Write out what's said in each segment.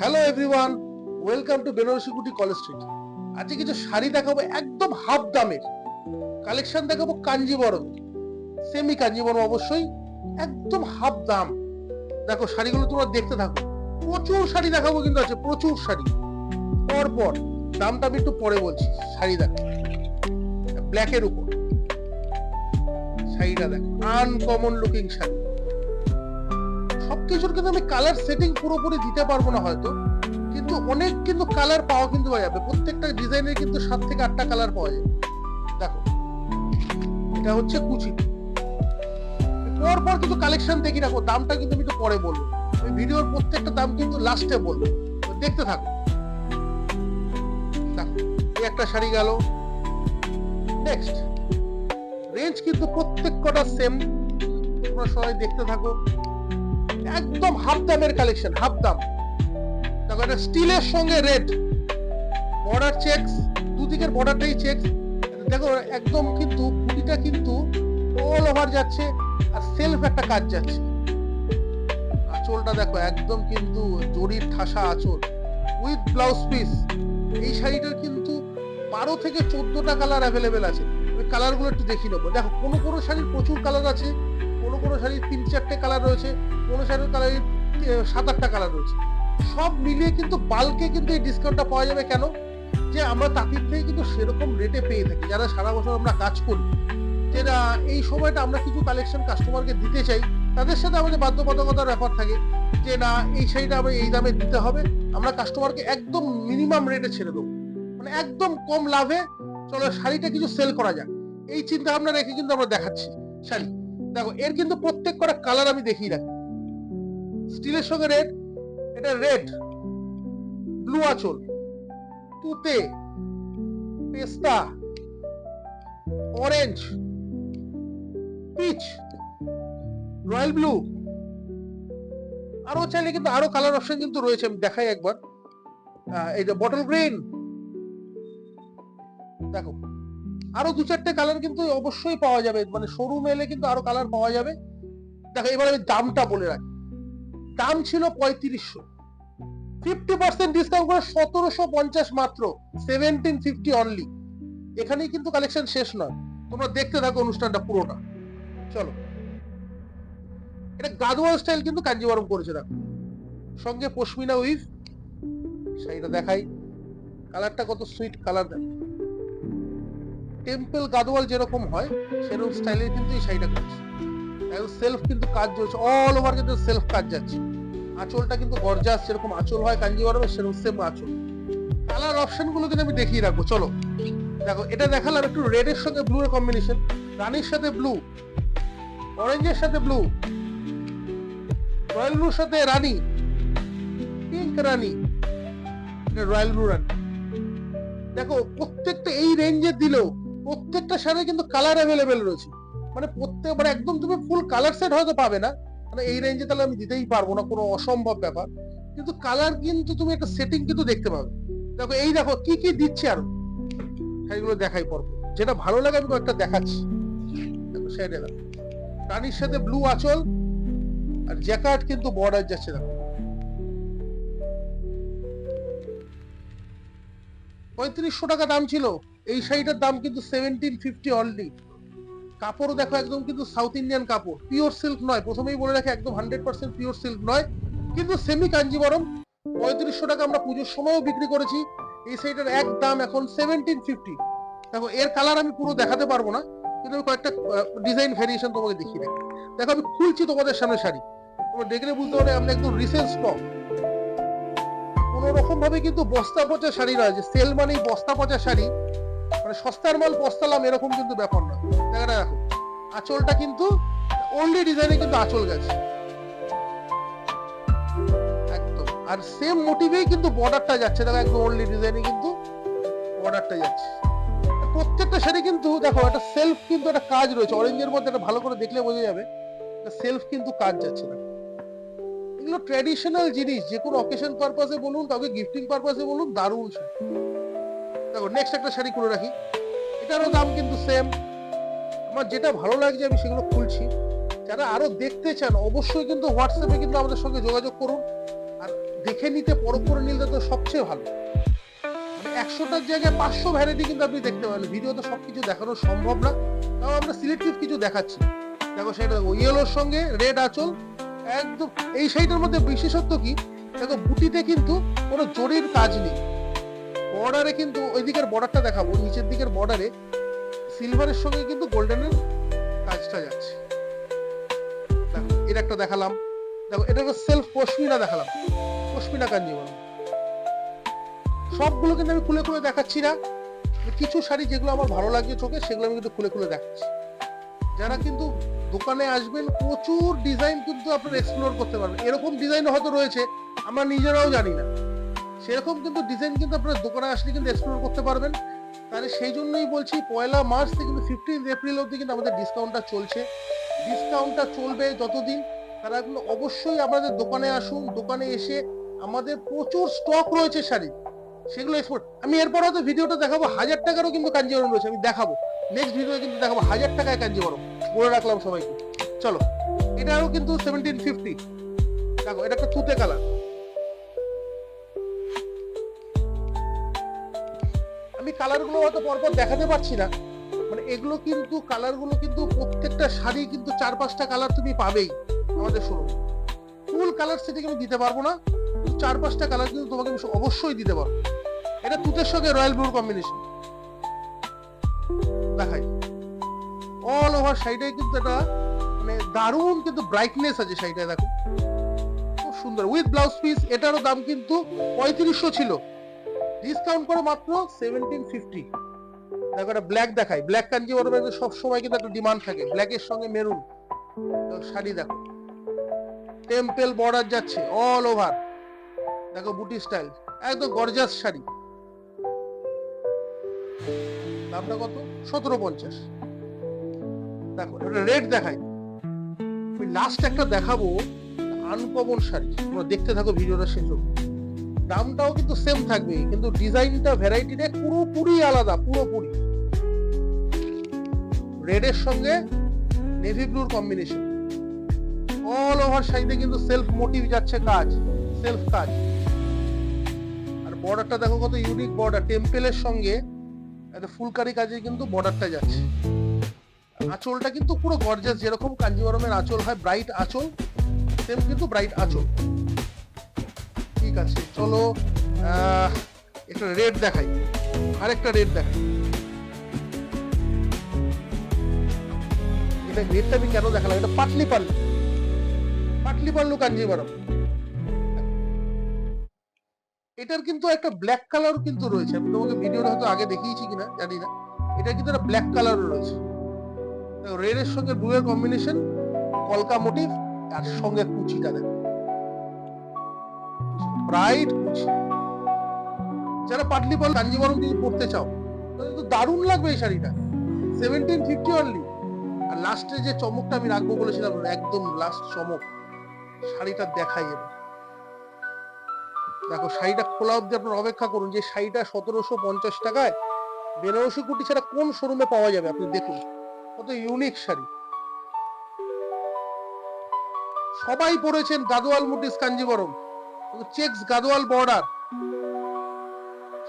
Hello everyone, welcome to Banarasi Kuti College street. আজকে কিছু শাড়ি দেখাবো একদম হাফ দামের কালেকশন দেখাবো, কাঞ্জিবরম, সেমি কাঞ্জিবরম অবশ্যই, একদম হাফ দাম। দেখো শাড়িগুলো তোমরা দেখতে থাকো, প্রচুর শাড়ি দেখাবো কিন্তু আছে, প্রচুর শাড়ি পর পর। দামটা আমি একটু পরে বলছি। শাড়ি দেখো, ব্ল্যাকের উপর শাড়িটা দেখো, আনকমন লুকিং শাড়ি। সবকিছুর কিন্তু আমি কালার সেটিং পুরোপুরি দিতে পারবো না হয়তো, কিন্তু অনেক কিন্তু কালার পাওয়া কিন্তু যাবে। প্রত্যেকটা ডিজাইনের কিন্তু 7 থেকে 8টা কালার পাওয়া যাবে। দেখো এটা হচ্ছে কুচি। পর পর কিছু কালেকশন দেখি রাখো, দামটা কিন্তু আমি একটু পরে বলবো। আমি ভিডিওর প্রত্যেকটা দাম কিন্তু লাস্টে বলবো, দেখতে থাকো। দেখো এই একটা শাড়ি গেল। নেক্সট রেঞ্জ কিন্তু প্রত্যেক কটা সেম, তোমরা সবাই দেখতে থাকো। একদম হাফ দামের কালেকশন, হাফ দাম। দেখো এটা স্টিলের সঙ্গে রেড বর্ডার চেকস, দুদিকের বর্ডারটাই চেকস। দেখো একদম কিন্তু বুটিটা কিন্তু অল ওভার যাচ্ছে, আর সেলফ একটা কাজ যাচ্ছে। আঁচলটা দেখো একদম কিন্তু জরির ঠাসা আঁচল উইথ ব্লাউজ পিস। এই শাড়িটার কিন্তু 12 থেকে 14টা কালার অ্যাভেলেবেল আছে। ওই কালারগুলো একটু দেখিয়ে নেবো। দেখো কোনো কোনো শাড়ির প্রচুর কালার আছে, কোনো কোনো শাড়ির 3-4টে কালার রয়েছে, কোনো শাড়ির কালারের 7-8টা কালার রয়েছে। সব মিলিয়ে কিন্তু বাল্কে কিন্তু এই ডিসকাউন্টটা পাওয়া যাবে। কেন? যে আমরা তাঁতির থেকে কিন্তু সেরকম রেটে পেয়ে থাকি, যারা সারা বছর আমরা কাজ করি, যে না এই সময়টা আমরা কিছু কালেকশন কাস্টমারকে দিতে চাই, তাদের সাথে আমাদের বাধ্যবাধকতার ব্যাপার থাকে যে না এই শাড়িটা আমরা এই দামে দিতে হবে। আমরা কাস্টমারকে একদম মিনিমাম রেটে ছেড়ে দেবো, মানে একদম কম লাভে চলো শাড়িটা কিছু সেল করা যাক, এই চিন্তা ভাবনা রেখে কিন্তু আমরা দেখাচ্ছি শাড়ি। দেখো এর কিন্তু প্রত্যেক কটা কালার আমি দেখিয়ে রাখি। স্টিলের সঙ্গে রেড, এটা রেড, ব্লু আঁচল, তুতে, পেস্তা, অরেঞ্জ, পিচ, রয়্যাল ব্লু। আরো চাইলে কিন্তু আরো কালার অপশন কিন্তু রয়েছে, আমি দেখাই একবার। এই যে বটল গ্রিন, দেখো আরো 2-4টে কালার কিন্তু অবশ্যই পাওয়া যাবে, মানে শোরুমে এলে কিন্তু আরো কালার পাওয়া যাবে। দেখো এবার আমি দামটা বলে রাখি। দাম ছিল 3500, 50% ডিসকাউন্ট করে 1750 মাত্র, 1750 অনলি। এখানেই কিন্তু কালেকশন শেষ নয়, তোমরা দেখতে থাকো অনুষ্ঠানটা পুরোটা। চলো, এটা গাদোয়াল স্টাইল কিন্তু কাঞ্জিবরম করেছে। দেখো সঙ্গে পশমিনা উইভ। শাড়িটা দেখাই, কালারটা কত সুইট কালার। দেখো টেম্পল গাদোয়াল যেরকম হয় সেরকম স্টাইলের কিন্তু এই শাড়িটা করেছে। সেলফ কিন্তু কাজ চলছে, অল ওভার কিন্তু সেলফ কাজ যাচ্ছে। আঁচলটা কিন্তু গর্জাস, যেরকম আঁচল হয় কাঞ্জিবরমের সেরকম সেম আঁচল। কালার অপশন গুলো কিন্তু আমি দেখিয়ে রাখবো। চলো দেখো এটা দেখালাম একটু রেডের সঙ্গে ব্লু এর কম্বিনেশন, রানীর সাথে ব্লু, অরেঞ্জের সাথে ব্লু, রয়্যাল ব্লুর সাথে রানী, পিঙ্ক রানী, রয়্যাল ব্লু রানী। দেখো প্রত্যেকটা এই রেঞ্জে দিলেও প্রত্যেকটা শাড়ি কিন্তু কালার অ্যাভেলেবেল রয়েছে, মানে প্রত্যেক মানে একদম তুমি ফুল কালার সেট হয়তো পাবে না, মানে এই রেঞ্জে তাহলে আমি দিতেই পারবো না, কোনো অসম্ভব ব্যাপার, কিন্তু কালার কিন্তু তুমি একটা সেটিং কিন্তু দেখতে পাবে। দেখো এই দেখো কি কি দিচ্ছে, আরো শাড়িগুলো দেখাই পর, যেটা ভালো লাগে আমি কয়েকটা দেখাচ্ছি। দেখো শাড়িটা দেখো, রানীর সাথে ব্লু আঁচল, আর জ্যাকার্ড কিন্তু বর্ডার যাচ্ছে। দেখো 3500 টাকা দাম ছিল, এই শাড়িটার দাম কিন্তু 1750 অনলি। কাপড় দেখো একদম কিন্তু সাউথ ইন্ডিয়ান কাপড়, পিওর সিল্ক নয়, প্রথমেই বলে রাখি একদম 100% পিওর সিল্ক নয়, কিন্তু সেমি কাঞ্জিবরম। 3500 টাকা আমরা পুজোর সময়ও বিক্রি করেছি। এই শাড়িটার এক দাম এখন 1750। দেখো এর কালার আমি পুরো দেখাতে পারবো না, কিন্তু আমি কয়েকটা ডিজাইন ভেরিয়েশন তোমাকে দেখিয়ে রাখি। দেখো আমি খুলছি তোমাদের সামনে শাড়ি, তোমরা দেখলে বুঝতে পারবে আমরা একদম রিসেন্ট স্টক। কোন রকম ভাবে কিন্তু বস্তা পচা শাড়ি নয়, যে সেল মানেই বস্তা পচা শাড়ি, মানে সস্তার মাল পস্তালাম এরকম কিন্তু ব্যাপার না। জায়গাটা দেখো, আঁচলটা কিন্তু অনলি ডিজাইনে কিন্তু আঁচল গেছে একদম, আর সেম মোটিভেই কিন্তু বর্ডারটা যাচ্ছে। দেখো একদম অনলি ডিজাইনে কিন্তু বর্ডারটা যাচ্ছে। প্রত্যেকটা শাড়ি কিন্তু দেখো একটা সেলফ কিন্তু একটা কাজ রয়েছে, অরেঞ্জের মধ্যে একটা ভালো করে দেখলে বোঝা যাবে সেলফ কিন্তু কাজ যাচ্ছে না। এগুলো ট্র্যাডিশনাল জিনিস, যে কোনো অকেশন পারপাসে বলুন, কাউকে গিফটিং পারপাসে বলুন, দারুণ। দেখো নেক্সট একটা শাড়ি করে রাখি, এটারও দাম কিন্তু সেম। আমার যেটা ভালো লাগছে আমি সেগুলো খুলছি। যারা আরো দেখতে চান অবশ্যই কিন্তু হোয়াটসঅ্যাপে কিন্তু আমাদের সঙ্গে যোগাযোগ করুন। আর দেখে নিতে, পরখ করে নিলে তো সবচেয়ে ভালো। 100টার জায়গায় 500 ভ্যারাইটি কিন্তু আপনি দেখতে পাবেন। ভিডিওতে সবকিছু দেখানো সম্ভব না, তাও আমরা সিলেক্টিভ কিছু দেখাচ্ছি। দেখো সেটা ইয়েলোর সঙ্গে রেড আঁচল, একদম এই শাড়িটার মধ্যে বিশেষত্ব কি, দেখো বুটিতে কিন্তু কোনো জরির কাজ নেই। বর্ডারে কিন্তু ওই দিকের বর্ডারটা দেখাবো, নিচের দিকের বর্ডারে সিলভারের সঙ্গে কিন্তু গোল্ডেনের কাজটা যাচ্ছে। দেখো এটা একটা দেখালাম, দেখো এটা একটা সেলফ পশমিনা দেখালাম, পশমিনা কাঞ্জিবরম। সবগুলো কিন্তু আমি খুলে খুলে দেখাচ্ছি না, কিছু শাড়ি যেগুলো আমার ভালো লাগছে চোখে সেগুলো আমি কিন্তু খুলে খুলে দেখাচ্ছি। যারা কিন্তু দোকানে আসবেন, প্রচুর ডিজাইন কিন্তু আপনারা এক্সপ্লোর করতে পারবেন। এরকম ডিজাইন হয়তো রয়েছে আমরা নিজেরাও জানি না, সেরকম কিন্তু ডিজাইন কিন্তু আপনারা দোকানে আসলে কিন্তু এক্সপ্লোর করতে পারবেন। তাহলে সেই জন্যই বলছি 1 মার্চ থেকে কিন্তু 15 এপ্রিল অবধি কিন্তু আমাদের ডিসকাউন্টটা চলছে। ডিসকাউন্টটা চলবে যতদিন, তারা কিন্তু অবশ্যই আমাদের দোকানে আসুন। দোকানে এসে আমাদের প্রচুর স্টক রয়েছে শাড়ি, সেগুলো এক্সপোর্ট। আমি এরপর হয়তো ভিডিওটা দেখাবো 1000 টাকারও কিন্তু কাঞ্জিবরম রয়েছে, আমি দেখাবো নেক্সট ভিডিওতে কিন্তু দেখাবো 1000 টাকায় কাঞ্জিবরম, বলে রাখলাম সবাইকে। চলো এটাও কিন্তু 1750। দেখো এটা একটা তুতে কালার, আমি কালারগুলো হয়তো পরপর দেখাতে পারছি না, মানে এগুলো কিন্তু কালারগুলো কিন্তু প্রত্যেকটা শাড়ি কিন্তু 4-5টা কালার তুমি পাবেই আমাদের শোরুমে। ফুল কালার সেটিকে আমি দিতে পারবো না, 4-5টা কালার কিন্তু তোমাকে আমি অবশ্যই দিতে পারবো। এটা তুতের সঙ্গে রয়্যাল ব্লুর কম্বিনেশন দেখাই। অল ওভার শাড়িটাই কিন্তু এটা মানে দারুণ কিন্তু ব্রাইটনেস আছে শাড়িটায়, দেখো খুব সুন্দর উইথ ব্লাউজ পিস। এটারও দাম কিন্তু 3500 ছিল, ডিসকাউন্ট করে মাত্র 1750। দেখো একটা ব্ল্যাক দেখাই, ব্ল্যাক কাঞ্জিবরমের সব সময় কিন্তু একটা ডিমান্ড থাকে, ব্ল্যাকের সঙ্গে মেরুন শাড়ি। দেখো টেম্পল বর্ডার যাচ্ছে অল ওভার, দেখো বুটি স্টাইল, একদম গর্জাস শাড়ি। দামটা কত? 1750। দেখো এটা রেড দেখাই, আমি লাস্ট একটা দেখাবো আনকমন শাড়ি, তোমরা দেখতে থাকো ভিডিওটা শেষ অবধি। দামটাও কিন্তু সেম থাকবে, কিন্তু ডিজাইনটা ভ্যারাইটিটা পুরোপুরি আলাদা, পুরোপুরি। রেডের সঙ্গে নেভি ব্লুর কম্বিনেশন, অল ওভার শাড়িতে কিন্তু সেলফ মোটিভ যাচ্ছে, কাজ সেলফ কাজ। আর বর্ডারটা দেখো কত ইউনিক বর্ডার, টেম্পলের সঙ্গে একটা ফুলকারি কাজে কিন্তু বর্ডারটা যাচ্ছে। আঁচলটা কিন্তু পুরো গর্জাস, যেরকম কাঞ্জিবরমের আঁচল হয় ব্রাইট আঁচল, সেম কিন্তু ব্রাইট আঁচল। ঠিক আছে চলো একটা রেড দেখাই, আরেকটা রেড দেখাই। এটা রেডটা আমি কেন দেখালাম, এটা পাটলি পাল্লু, পাটলি পাল্লু কাঞ্জিবরম। এটার কিন্তু একটা ব্ল্যাক কালার কিন্তু রয়েছে, আমি তোমাকে ভিডিওটা হয়তো আগে দেখিয়েছি কিনা জানি না, এটা কিন্তু একটা ব্ল্যাক কালারও রয়েছে। রেডের সঙ্গে ব্লু এর কম্বিনেশন, কলকা মোটিভ, আর সঙ্গে কুচিটা দেখো ব্রাইট কুচি। যারা পাটলি পাল্লু কাঞ্জিবরম যদি পড়তে চাও তাহলে তো দারুণ লাগবে এই শাড়িটা, 1750 অনলি। আর লাস্টে যে চমকটা আমি রাখবো বলেছিলাম, একদম লাস্ট চমক, শাড়িটা দেখাই এবার। দেখো শাড়িটা খোলা অব্দি আপনার অপেক্ষা করুন, যে শাড়িটা 1750 টাকায় বেনারসি কুটি ছাড়া কোন শোরুমে পাওয়া যাবে, আপনি দেখুন কত ইউনিক শাড়ি। সবাই পরেছেন Gadwal motif Kanjeevaram, checks Gadwal border,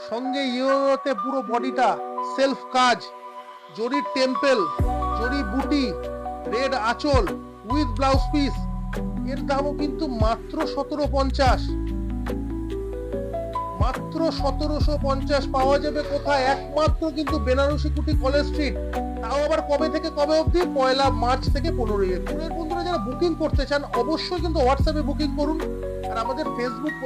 সঙ্গে ইউরোতে পুরো বডিটা সেলফ কাজ, জরি টেম্পল, জরি বুটি, রেড আঁচল উইথ ব্লাউজ পিস। এর দামও কিন্তু মাত্র 1750, মাত্র 1750 পাওয়া যাবে কোথায়? একমাত্র কিন্তু বেনারসি কুটি কলেজ স্ট্রিট, তাও আবার কবে থেকে কবে অবধি? 1 মার্চ থেকে 15 এপ্রিল। বন্ধুরা যারা বুকিং করতে চান অবশ্যই কিন্তু হোয়াটসঅ্যাপে বুকিং করুন, আর আমাদের ফেসবুক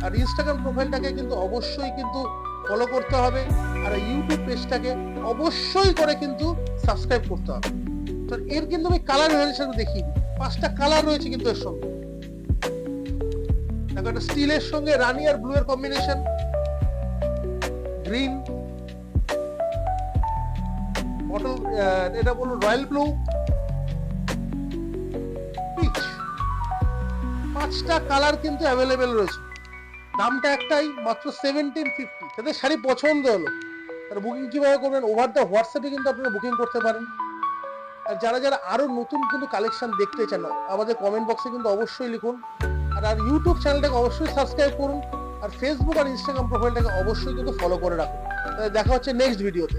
আর ইনস্টাগ্রাম প্রোফাইলটাকে কিন্তু অবশ্যই কিন্তু ফলো করতে হবে, আর ইউটিউব পেজটাকে অবশ্যই করে কিন্তু সাবস্ক্রাইব করতে হবে। তো এর কিন্তু আমি কালার ভ্যারিয়েশন দেখিয়ে দিই, 5টা কালার রয়েছে কিন্তু এর সঙ্গে। দেখো একটা স্টিলের সঙ্গে রানী আর ব্লু এর কম্বিনেশন, গ্রিন বটল, এটা বলুন রয়্যাল ব্লু, পিচ, 5টা কালার কিন্তু অ্যাভেলেবেল রয়েছে। দামটা একটাই, মাত্র 1750। তাদের শাড়ি পছন্দ হলো, তার বুকিং কিভাবে করবেন? ওভার দ্য হোয়াটসঅ্যাপে কিন্তু আপনারা বুকিং করতে পারেন। আর যারা যারা আরো নতুন কিন্তু কালেকশন দেখতে চান আমাদের কমেন্ট বক্সে কিন্তু অবশ্যই লিখুন। আর আর ইউটিউব চ্যানেলটাকে অবশ্যই সাবস্ক্রাইব করুন, আর ফেসবুক আর ইনস্টাগ্রাম প্রোফাইলটাকে অবশ্যই কিন্তু ফলো করে রাখুন। দেখা হচ্ছে নেক্সট ভিডিওতে।